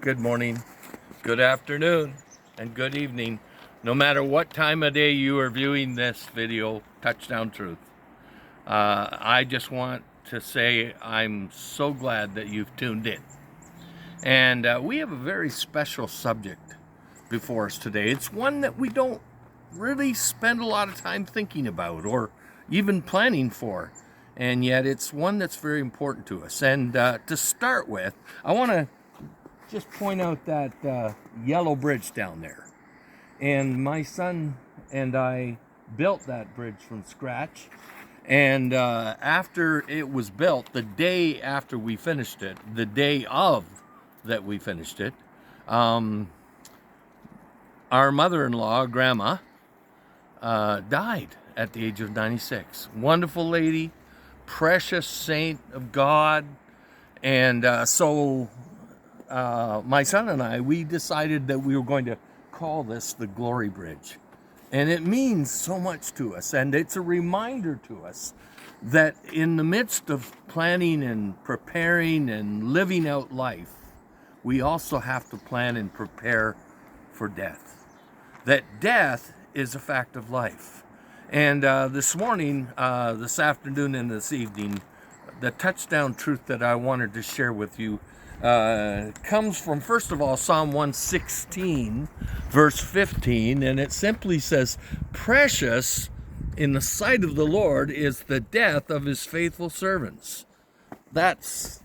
good morning, good afternoon, and good evening. No matter what time of day you are viewing this video, Touchdown Truth. I just want to say I'm so glad that you've tuned in. And we have a very special subject before us today. It's one that we don't really spend a lot of time thinking about or even planning for. And yet it's one that's very important to us. And to start with, I want to just point out that yellow bridge down there. And my son and I built that bridge from scratch. And after it was built, the day after we finished it, the day of that we finished it, our mother-in-law, Grandma, died at the age of 96. Wonderful lady, precious saint of God. And so my son and I, we decided that we were going to call this the Glory Bridge. And it means so much to us. And it's a reminder to us that in the midst of planning and preparing and living out life, we also have to plan and prepare for death. That death is a fact of life. And this morning, this afternoon, and this evening, the touchdown truth that I wanted to share with you comes from, first of all, Psalm 116, verse 15, and it simply says, "Precious in the sight of the Lord is the death of his faithful servants." That's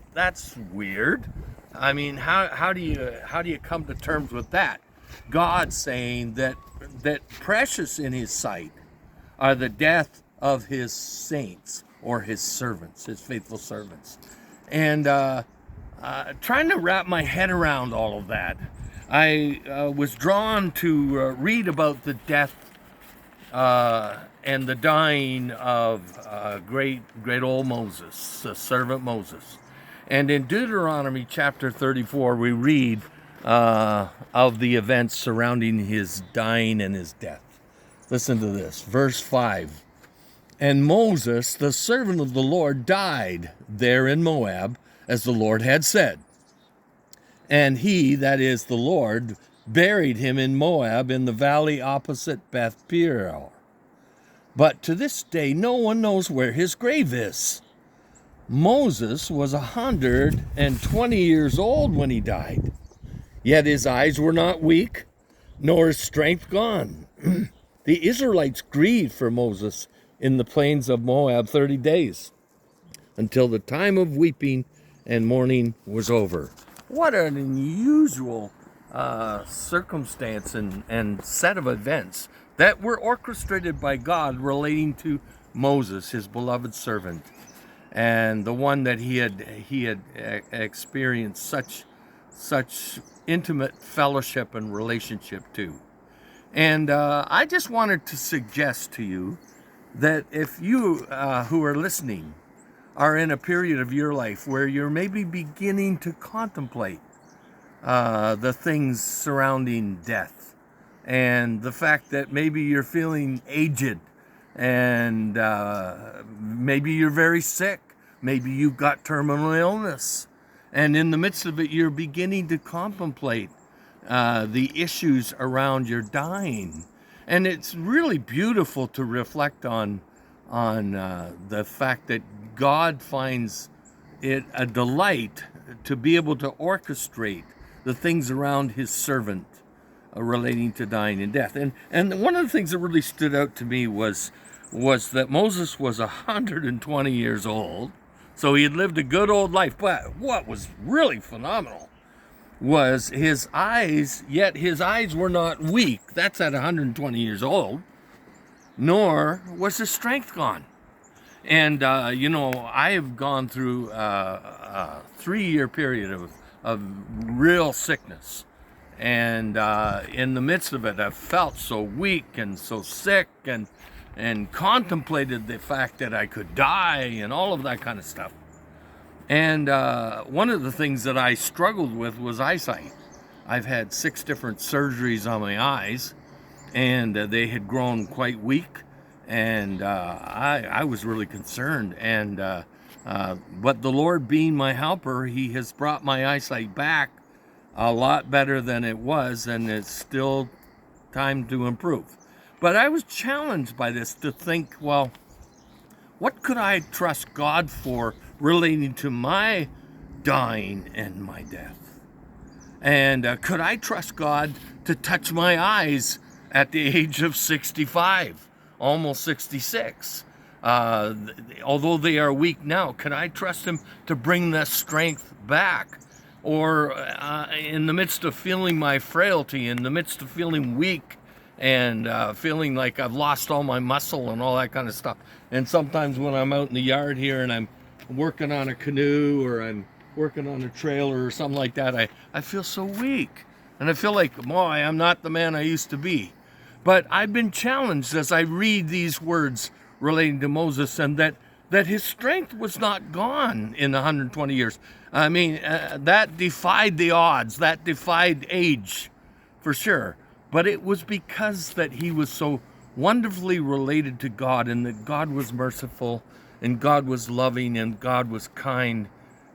weird. I mean, how do you come to terms with that? God saying that precious in his sight are the death of his saints or his servants, his faithful servants. And trying to wrap my head around all of that, I was drawn to read about the death and the dying of great old Moses, the servant Moses. And in Deuteronomy chapter 34, we read of the events surrounding his dying and his death. Listen to this, verse 5. "And Moses, the servant of the Lord, died there in Moab, as the Lord had said. And he, that is the Lord, buried him in Moab in the valley opposite Beth Peor. But to this day no one knows where his grave is. Moses was 120 years old when he died. Yet his eyes were not weak, nor his strength gone. The Israelites grieved for Moses in the plains of Moab 30 days, until the time of weeping and mourning was over." What an unusual circumstance and set of events that were orchestrated by God relating to Moses, his beloved servant, and the one that he had experienced such intimate fellowship and relationship to. And I just wanted to suggest to you that if you who are listening are in a period of your life where you're maybe beginning to contemplate the things surrounding death, and the fact that maybe you're feeling aged, and maybe you're very sick, maybe you've got terminal illness, and in the midst of it you're beginning to contemplate the issues around your dying. And it's really beautiful to reflect on the fact that God finds it a delight to be able to orchestrate the things around his servant relating to dying and death. And one of the things that really stood out to me was that Moses was 120 years old, so he had lived a good old life. But what was really phenomenal was his eyes, yet his eyes were not weak. That's at 120 years old. Nor was his strength gone. And, I have gone through a 3-year period of real sickness. And in the midst of it, I felt so weak and so sick, and contemplated the fact that I could die and all of that kind of stuff. And one of the things that I struggled with was eyesight. I've had 6 different surgeries on my eyes, and they had grown quite weak, and I was really concerned. And but the Lord being my helper, he has brought my eyesight back a lot better than it was, and it's still time to improve. But I was challenged by this to think, well, what could I trust God for relating to my dying and my death? And could I trust God to touch my eyes at the age of 65, almost 66? Although they are weak now, can I trust Him to bring that strength back? Or in the midst of feeling my frailty, in the midst of feeling weak, and feeling like I've lost all my muscle and all that kind of stuff. And sometimes when I'm out in the yard here and I'm working on a canoe or I'm working on a trailer or something like that, I feel so weak. And I feel like, boy, I'm not the man I used to be. But I've been challenged as I read these words relating to Moses, and that his strength was not gone in 120 years. I mean, that defied the odds, that defied age, for sure. But it was because that he was so wonderfully related to God, and that God was merciful, and God was loving, and God was kind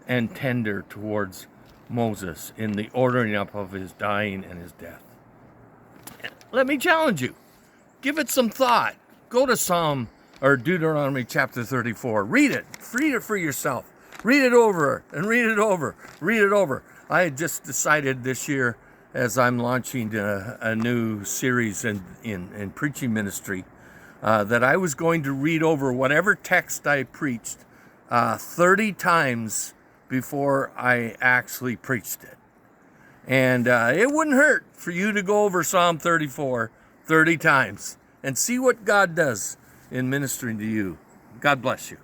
and tender towards Moses in the ordering up of his dying and his death. Let me challenge you. Give it some thought. Go to Psalm or Deuteronomy chapter 34. Read it. Read it for yourself. Read it over and read it over. Read it over. I had just decided this year, as I'm launching a new series in preaching ministry, that I was going to read over whatever text I preached 30 times before I actually preached it. And it wouldn't hurt for you to go over Psalm 34 30 times and see what God does in ministering to you. God bless you.